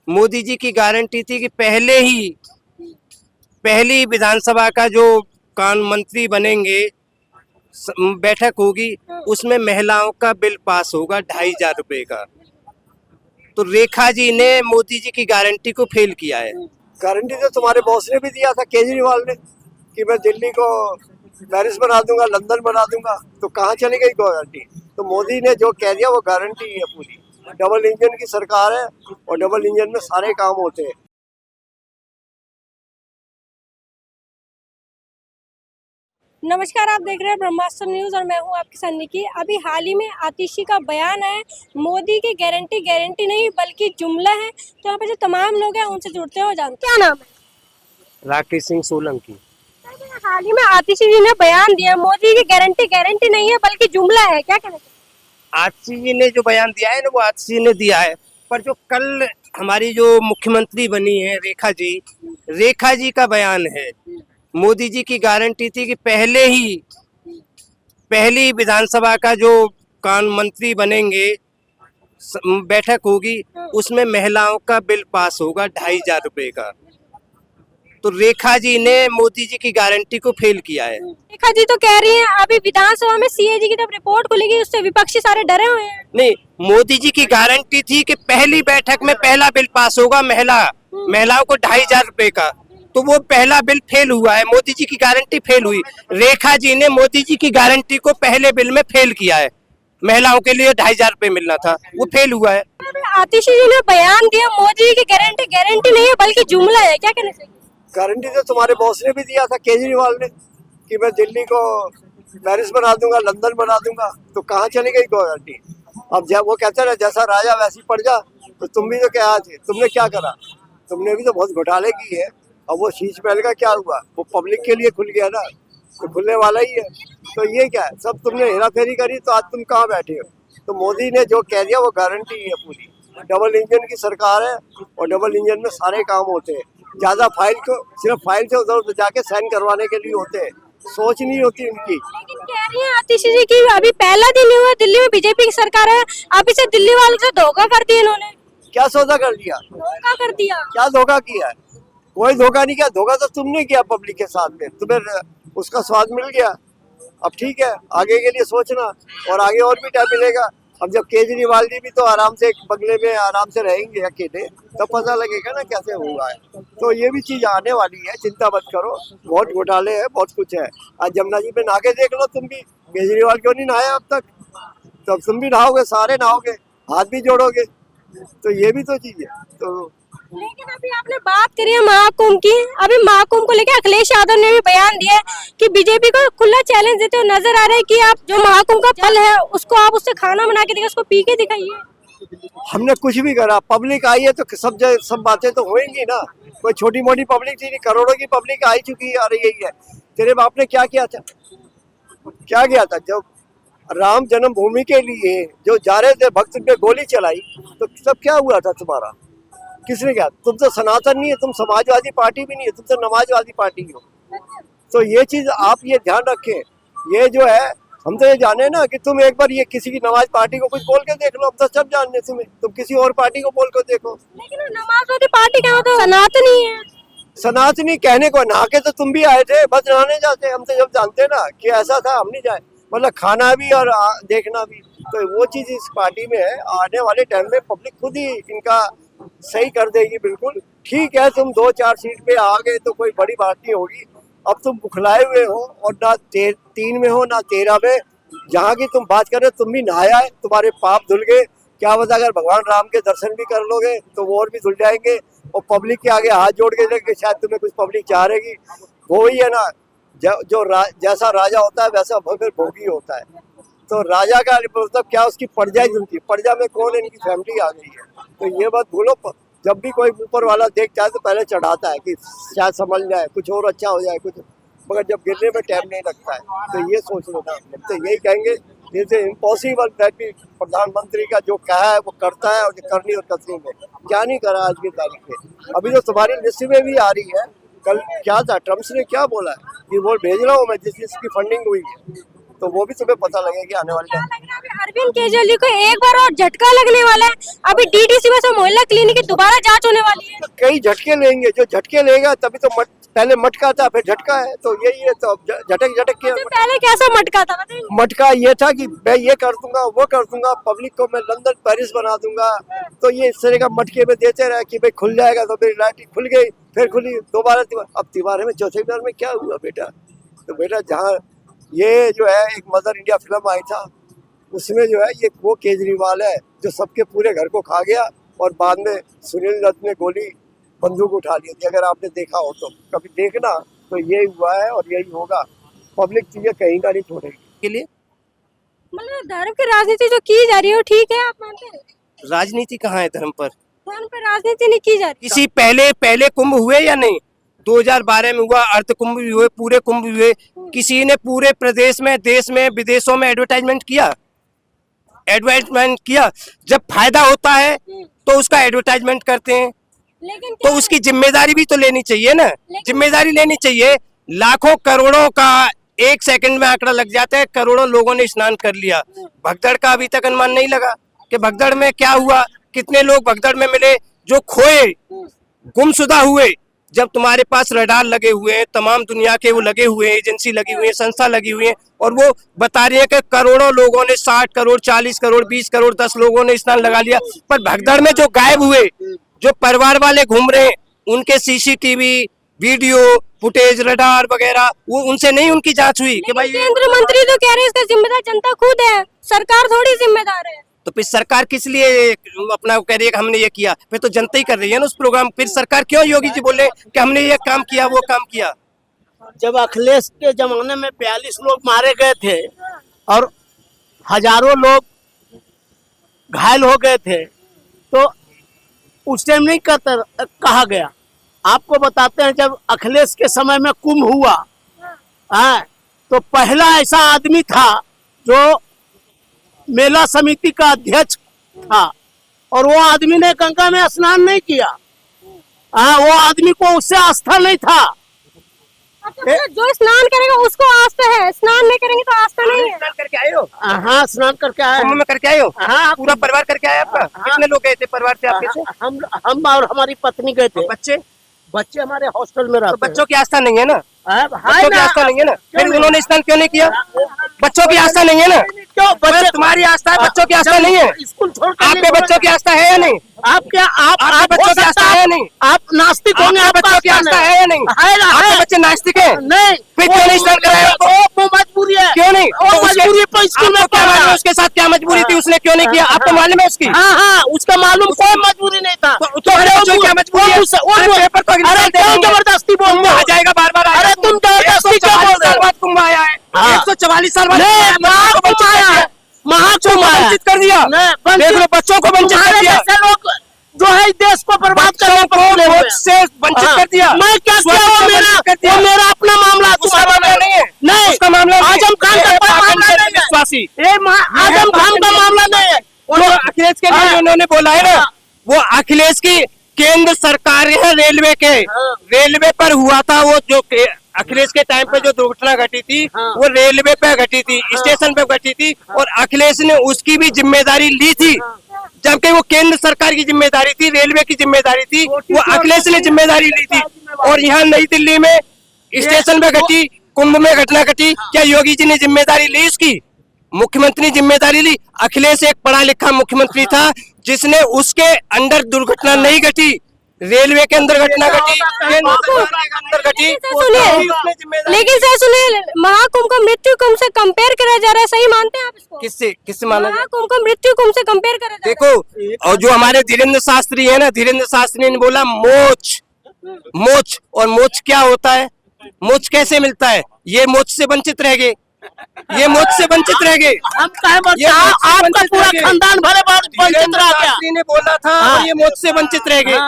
मोदी जी की गारंटी थी कि पहली विधानसभा का जो कानून मंत्री बनेंगे, बैठक होगी, उसमें महिलाओं का बिल पास होगा 2,500 रुपए का। तो रेखा जी ने मोदी जी की गारंटी को फेल किया है। गारंटी तो तुम्हारे बॉस ने भी दिया था, केजरीवाल ने, कि मैं दिल्ली को पेरिस बना दूंगा, लंदन बना दूंगा। तो कहाँ चली गई गारंटी? तो मोदी ने जो कह दिया वो गारंटी है पूरी। डबल इंजन की सरकार है और डबल इंजन में सारे काम होते हैं। नमस्कार, आप देख रहे हैं ब्रह्मास्त्र न्यूज और मैं हूं आपके साथ निकी। अभी हाल ही में आतिशी का बयान है, मोदी की गारंटी नहीं बल्कि जुमला है। तो यहाँ पे जो तमाम लोग हैं उनसे जुड़ते हैं और जानते हैं। क्या नाम है? राकेश सिंह सोलंकी। हाल ही में आतिशी जी ने बयान दिया, मोदी की गारंटी नहीं है बल्कि जुमला है, क्या कहना चाहिए? आतिशी जी ने जो बयान दिया है ना, वो आतिशी जी ने दिया है। पर जो कल हमारी जो मुख्यमंत्री बनी है रेखा जी का बयान है, मोदी जी की गारंटी थी कि पहली विधानसभा का जो कानून मंत्री बनेंगे, बैठक होगी, उसमें महिलाओं का बिल पास होगा 2,500 रुपए का। तो रेखा जी ने मोदी जी की गारंटी को फेल किया है। रेखा जी तो कह रही हैं अभी विधानसभा में सीएजी की जब रिपोर्ट खुलेगी उससे विपक्षी सारे डरे हुए हैं। नहीं, मोदी जी की गारंटी थी कि पहली बैठक में पहला बिल पास होगा महिलाओं को 2,500 रुपए का। तो वो पहला बिल फेल हुआ है, मोदी जी की गारंटी फेल हुई। रेखा जी ने मोदी जी की गारंटी को पहले बिल में फेल किया है। महिलाओं के लिए 2,500 रुपए मिलना था, वो फेल हुआ है। आतिशी जी ने बयान दिया, मोदी की गारंटी नहीं है बल्कि जुमला है, क्या कहना चाहिए? गारंटी तो तुम्हारे बॉस ने भी दिया था, केजरीवाल ने, कि मैं दिल्ली को पेरिस बना दूंगा, लंदन बना दूंगा। तो कहाँ चली गई गारंटी? अब जब वो कहते रहे जैसा राजा वैसी पड़ जा, तो तुम भी तो क्या थे, तुमने क्या करा? तुमने भी तो बहुत घोटाले की है। अब वो शीश महल का क्या हुआ? वो पब्लिक के लिए खुल गया ना, तो खुलने वाला ही है। तो ये क्या है, सब तुमने हेरा फेरी करी, तो आज तुम कहाँ बैठे हो? तो मोदी ने जो कह दिया वो गारंटी है पूरी। डबल इंजन की सरकार है और डबल इंजन में सारे काम होते हैं। ज्यादा फाइल को सिर्फ फाइल से उधर उधर जाके साइन करवाने के लिए होते हैं, सोच नहीं होती उनकी। लेकिन कह रही है आतिशी जी की अभी पहला दिन ही हुआ, दिल्ली में बीजेपी की सरकार है, अभी से दिल्ली वालों से धोखा कर दिया इन्होंने। क्या सौदा कर दिया? धोखा कर दिया। क्या धोखा किया है? कोई धोखा नहीं किया। धोखा तो तुमने किया पब्लिक के साथ में, तुम्हें उसका स्वाद मिल गया। अब ठीक है, आगे के लिए सोचना, और आगे और भी टाइम मिलेगा। अब जब केजरीवाल जी भी तो आराम से एक बंगले में आराम से रहेंगे अकेले, तब पता लगेगा ना कैसे हुआ है। तो ये भी चीज आने वाली है, चिंता मत करो। बहुत घोटाले है, बहुत कुछ है। आज जमुना जी में नहा के देख लो तुम भी। केजरीवाल क्यों नहीं नहाया अब तक? तो तुम भी नहाओगे, सारे नहाओगे, हाथ भी जोड़ोगे। तो ये भी तो चीज है। तो लेकिन अभी आपने बात करी है महाकुंभ की, अभी महाकुंभ को लेकर अखिलेश यादव ने भी बयान दिया है कि बीजेपी को खुला चैलेंज देते हुए नजर आ रहे हैं कि आप जो महाकुंभ का फल है उसको आप उससे खाना बना के दिखाइए, उसको पी के दिखाइए। हमने कुछ भी करा, पब्लिक आई है तो सब बातें तो होंगी ना। कोई छोटी मोटी पब्लिक थी नहीं, करोड़ों की पब्लिक आई चुकी है, आ रही है। तेरे बाप ने क्या किया था? क्या किया था? जब राम जन्मभूमि के लिए जो जा रहे थे भक्त पे गोली चलाई, तो सब क्या हुआ था तुम्हारा? किसने क्या? तुम तो सनातन नहीं है, तुम समाजवादी पार्टी भी नहीं है, तुम तो नमाजवादी पार्टी हो। तो ये चीज आप ये ध्यान रखें। ये जो है, हम तो ये जाने ना कि तुम एक बार ये किसी की नमाज पार्टी को कुछ बोल के देख लो, हम तो सब जानने तुम्हें। तुम किसी और पार्टी को बोल कर देखो। लेकिन नमाजवादी पार्टी क्या तो सनातनी है। सनातनी कहने को, नहा के तो तुम भी आए थे, बस नहाने जाते। हम तो जब जानते ना कि ऐसा था, हम नहीं जाए। मतलब खाना भी और देखना भी। तो वो चीज इस पार्टी में है। आने वाले टाइम में पब्लिक खुद ही इनका सही कर देगी। बिल्कुल ठीक है, तुम 2-4 सीट पे आ गए तो कोई बड़ी बात नहीं होगी। अब तुम बुखलाए हुए हो, और ना 3 में हो ना 13 में। जहाँ की तुम बात कर रहे हो, तुम भी नहाया है, तुम्हारे पाप धुल गए। क्या पता अगर भगवान राम के दर्शन भी कर लोगे तो वो और भी धुल जाएंगे। और पब्लिक के आगे हाथ जोड़ के देखे, शायद तुम्हें कुछ पब्लिक चाह रहेगी। वो ही है ना, जैसा राजा होता है वैसा फिर भोगी होता है। तो राजा का मतलब क्या, उसकी प्रजा ही धुलती है। प्रजा में कौन है? इनकी फैमिली आ गई है। तो ये बात भूलो। जब भी कोई ऊपर वाला देखता है तो पहले चढ़ाता है कि शायद समझ जाए, कुछ और अच्छा हो जाए कुछ, मगर जब गिरने में टाइम नहीं लगता है। तो ये सोच लेना। तो यही कहेंगे, इज इम्पॉसिबल दैट भी प्रधानमंत्री का जो कहा है वो करता है, और जो करनी और कसनी में क्या नहीं करा आज की तारीख में। अभी तो तुम्हारी लिस्ट में भी आ रही है। कल क्या था, ट्रम्प ने क्या बोला है कि वो भेज रहा हूँ मैं जिसकी फंडिंग हुई है। तो वो भी तुम्हें पता लगेगा आने वाले टाइम। अरविंद केजरीवाल जी को एक बार और झटका लगने वाला है। अभी डीडीसी में से मोहल्ला क्लिनिक की दोबारा जांच होने वाली है। कई झटके लेंगे, जो झटके लेगा तभी तो पहले मटका था फिर झटका है, तो यही है। तो अब झटक के तो पहले कैसा मटका था बताइए? मटका ये था कि मैं ये कर दूंगा वो कर दूंगा, पब्लिक को मैं लंदन पेरिस बना दूंगा। तो ये इस तरह का मटके में देते रहे कि भाई खुल जाएगा, तो मेरी लाइट खुल गई, फिर खुली दोबारा तिवारी। अब तिवारी में चौथे बार में क्या हुआ बेटा? तो बेटा जहाँ ये जो है एक मदर इंडिया फिल्म आई था, उसमें जो है ये वो केजरीवाल है जो सबके पूरे घर को खा गया और बाद में सुनील दत्त ने गोली बंदूक उठा ली थी। अगर आपने देखा हो तो कभी देखना, तो यही हुआ है और यही होगा। पब्लिक चीजें कहीं का नहीं छोड़ेगी के लिए मतलब धर्म की राजनीति जो की जा रही है वो ठीक है, आप मानते हैं? राजनीति कहाँ है धर्म पर? धर्म पर राजनीति नहीं की जा रही। किसी पहले कुंभ हुए या नहीं? 2012 में हुआ, अर्ध कुंभ भी हुए, पूरे कुंभ भी हुए। किसी ने पूरे प्रदेश में, देश में, विदेशों में एडवर्टाइजमेंट किया? जब फायदा होता है तो उसका एडवर्टाइजमेंट करते हैं, लेकिन तो उसकी जिम्मेदारी भी तो लेनी चाहिए ना। जिम्मेदारी लेनी चाहिए। लाखों करोड़ों का एक सेकंड में आंकड़ा लग जाता है, करोड़ों लोगों ने स्नान कर लिया। भगदड़ का अभी तक अनुमान नहीं लगा कि भगदड़ में क्या हुआ, कितने लोग भगदड़ में मिले, जो खोए, गुमशुदा हुए। जब तुम्हारे पास रडार लगे हुए हैं, तमाम दुनिया के वो लगे हुए हैं, एजेंसी लगी हुई है, संस्था लगी हुई है, और वो बता रही है कि करोड़ों लोगों ने 60 करोड़, 40 करोड़, 20 करोड़, 10 लोगों ने स्नान लगा लिया। पर भगदड़ में जो गायब हुए, जो परिवार वाले घूम रहे हैं, उनके सीसीटीवी वीडियो फुटेज, रडार वगैरह, वो उनसे नहीं उनकी जांच हुई कि भाई। केंद्र मंत्री तो कह रहे हैं इसका जिम्मेदार जनता खुद है, सरकार थोड़ी जिम्मेदार है। तो फिर सरकार किस लिए अपना कह रही है कि हमने ये किया? फिर तो जनता ही कर रही है ना उस प्रोग्राम। फिर सरकार क्यों योगी जी बोले कि हमने ये काम किया, वो काम किया? जब अखिलेश के जमाने में 42 लोग मारे गए थे और हजारों लोग घायल हो गए थे, तो उस टाइम नहीं कहा गया। आपको बताते हैं, जब अखिलेश के समय में कुंभ हुआ, तो पहला ऐसा आदमी था जो मेला समिति का अध्यक्ष था, और वो आदमी ने गंगा में स्नान नहीं किया। वो आदमी को उससे आस्था नहीं था। जो स्नान करेगा उसको आस्था है, स्नान नहीं करेंगे तो आस्था नहीं है। स्नान करके आए हो? हाँ, स्नान करके आए। कुंभ में करके आए हो? हाँ, पूरा परिवार करके आया आपका? कितने लोग गए थे परिवार से आपके से? हम और हमारी पत्नी गए थे। बच्चे हमारे हॉस्टल में रहते हैं। बच्चों की आस्था नहीं है ना? बच्चों की आस्था नहीं है ना? फिर उन्होंने स्नान क्यों नहीं किया? बच्चों की आस्था नहीं है ना? क्यों? बच्चे, तुम्हारी आस्था है, बच्चों की आस्था नहीं है? स्कूल छोड़ कर आपके बच्चों की आस्था है या नहीं? आप बच्चों की आस्था है या नहीं? आप नास्तिक होंगे, आपके बच्चों की आस्था है या नहीं? आपके बच्चे नास्तिक है? नहीं। फिर क्यों नहीं स्नान कराया? वो मजबूरी है। क्यों नहीं? वो मजबूरी पर स्कूल में क्या मालूम उसके साथ क्या मजबूरी थी, उसने क्यों नहीं किया? आपको मालूम है उसकी? हाँ, उसका मालूम कोई मजबूरी नहीं था। क्या मजबूरी है? पेपर को अरे क्यों जबरदस्ती बोल रहे हो? आ जाएगा बार-बार। अरे तुम जबरदस्ती क्यों बोल रहे हो? कुंभ आया है, 144 साल बाद महाकुंभ आया है, महाकुंभ आया, वंचित कर दिया। देख लो, बच्चों को वंचित कर दिया। लोग जो है देश को बर्बाद करने को वोट से वंचित कर दिया। मैं क्या किया? वो मेरा अपना मामला, तुम्हारा नहीं है। नहीं, उसका मामला आजम खान का कोई मामला नहीं है। विश्वासी आजम खान का मामला नहीं है। अखिलेश के लिए उन्होंने बोला है ना, वो अखिलेश की केंद्र सरकार है, रेलवे पर हुआ था। वो जो अखिलेश के टाइम पे जो दुर्घटना घटी थी, वो रेलवे पे घटी थी, स्टेशन पे घटी थी, और अखिलेश ने उसकी भी जिम्मेदारी ली थी। जबकि वो केंद्र सरकार की जिम्मेदारी थी, रेलवे की जिम्मेदारी थी, वो अखिलेश ने जिम्मेदारी ली थी। और यहाँ नई दिल्ली में स्टेशन पे घटी, कुंभ में घटना घटी, क्या योगी जी ने जिम्मेदारी ली उसकी? मुख्यमंत्री ने जिम्मेदारी ली। अखिलेश एक पढ़ा लिखा मुख्यमंत्री था, जिसने उसके अंदर दुर्घटना नहीं घटी, रेलवे के अंदर घटना घटी, अंदर घटी। लेकिन सर सुनिए, महाकुंभ को मृत्यु कुंभ से कंपेयर करा जा रहा है, सही मानते हैं आप इसको? किससे माना? महाकुंभ को मृत्यु कुंभ से कंपेयर करा जा रहा है। देखो, और जो हमारे धीरेन्द्र शास्त्री है ना, धीरेन्द्र शास्त्री ने बोला मोक्ष। और मोक्ष क्या होता है? मोक्ष कैसे मिलता है? ये मोक्ष से वंचित रह गए, ये मोक्ष से वंचित रह गए। हम आपका पूरा खानदान भरे वंचित रह गया। ने बोला था, और ये मोक्ष से वंचित रह गए,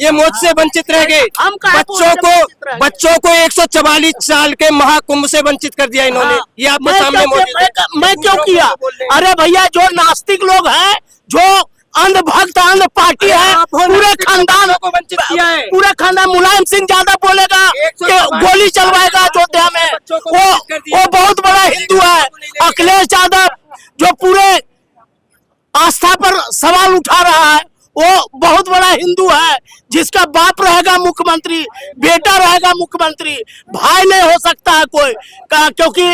ये मोक्ष से वंचित रह गए। बच्चों को 144 साल के महाकुंभ से वंचित कर दिया इन्होंने। ये आपके सामने मैं क्यों किया? अरे भैया, जो नास्तिक लोग हैं, जो अंधभक्त अंध पार्टी है, पूरे खानदान को वंचित किया है। पूरे खानदान मुलायम सिंह ज्यादा बोलेगा कि गोली चलवाएगा अयोध्या में, वो बहुत बड़ा हिंदू है। अखिलेश यादव जो पूरे आस्था पर सवाल उठा रहा है, वो बहुत बड़ा हिंदू है, जिसका बाप रहेगा मुख्यमंत्री, बेटा रहेगा मुख्यमंत्री, भाई नहीं हो सकता है कोई क्योंकि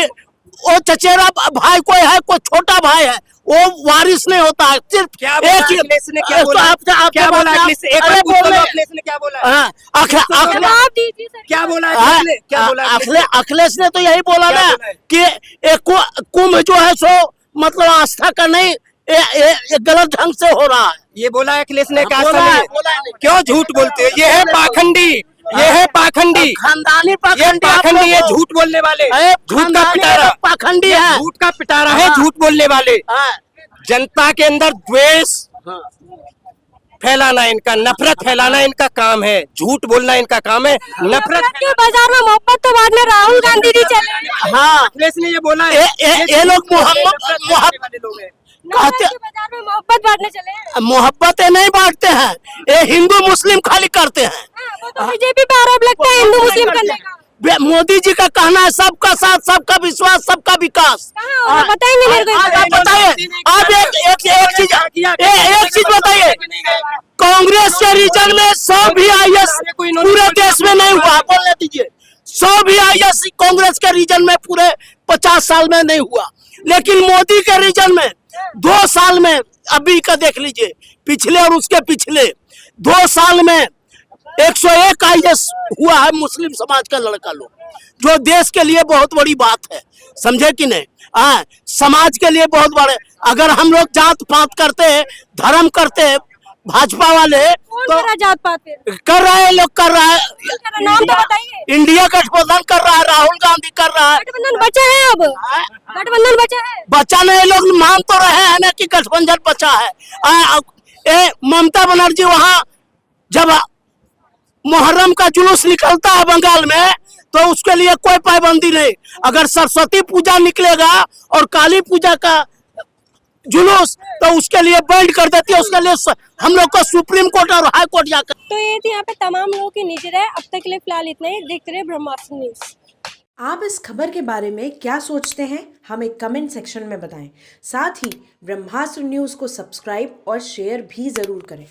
वो चचेरा भाई कोई है, कोई छोटा भाई है, वो वारिस नहीं होता है। सिर्फ क्या बोला अखिलेश ने? क्या बोला? क्या बोला अखिलेश? एक बार पूछ लो अखिलेश ने क्या बोला? जवाब दीजिए सर। क्या बोला अखिलेश ने? क्या बोला अखिलेश ने तो यही बोला ना कि एक कुंभ जो है सो मतलब आस्था का नहीं, ये गलत ढंग से हो रहा है। ये बोला अखिलेश ने? कहा बोला है। क्यों झूठ बोलते हो? ये है पाखंडी, ये है पाखंडी, खानदानी ये पाखंडी, पाखंडी, ये झूठ बोलने वाले, झूठ का पिटारा, पाखंडी है, झूठ का पिटारा है, झूठ बोलने वाले। जनता के अंदर द्वेष फैलाना इनका, नफरत फैलाना इनका काम है, झूठ बोलना इनका काम है। नफरत के बाजार में मोहब्बत तो बाद में राहुल गांधी जी चले। हाँ, अखिलेश ने ये बोला है। ये लोग कहते बाजार में मोहब्बत बांटने चले हैं। मोहब्बतें नहीं बांटते हैं, ये हिंदू मुस्लिम खाली करते हैं। वो तो बीजेपी पे आरोप लगता है हिंदू मुस्लिम करने का। मोदी जी का कहना है सबका साथ, सबका विश्वास, सबका विकास। बताएंगे मेरे को? आप बताइए, आप एक चीज बताइए, कांग्रेस के रीजन में 100 VIS पूरे देश में नहीं हुआ, बोलने दीजिए। 100 VIS कांग्रेस के रीजन में पूरे 50 साल में नहीं हुआ, लेकिन मोदी के रीजन में 2 साल में, अभी का देख लीजिए, पिछले और उसके पिछले 2 साल में 101 IAS हुआ है मुस्लिम समाज का लड़का लोग, जो देश के लिए बहुत बड़ी बात है, समझे कि नहीं? हाँ, समाज के लिए बहुत बड़े। अगर हम लोग जात पात करते हैं, धर्म करते हैं, भाजपा वाले तो जात पात कर रहे हैं, लोग कर रहा है, नाम तो बताइए। इंडिया गठबंधन कर रहा है, राहुल गांधी कर रहा है। गठबंधन बचा है, अब गठबंधन बचा है। बचा नहीं, लोग मान तो रहे हैं ना कि गठबंधन बचा है। ममता बनर्जी वहां जब मुहर्रम का जुलूस निकलता है बंगाल में, तो उसके लिए कोई पाबंदी नहीं। अगर सरस्वती पूजा निकलेगा और काली पूजा का जुलूस, तो उसके लिए बैंड कर देती है। उसके लिए हम लोग को सुप्रीम कोर्ट और हाई कोर्ट जाकर। तो ये थी यहाँ पे तमाम लोगों की निजी राय। अब तक के लिए फिलहाल इतना ही। देखते रहे ब्रह्मास्त्र न्यूज। आप इस खबर के बारे में क्या सोचते हैं, हमें कमेंट सेक्शन में बताएं। साथ ही ब्रह्मास्त्र न्यूज को सब्सक्राइब और शेयर भी जरूर करें।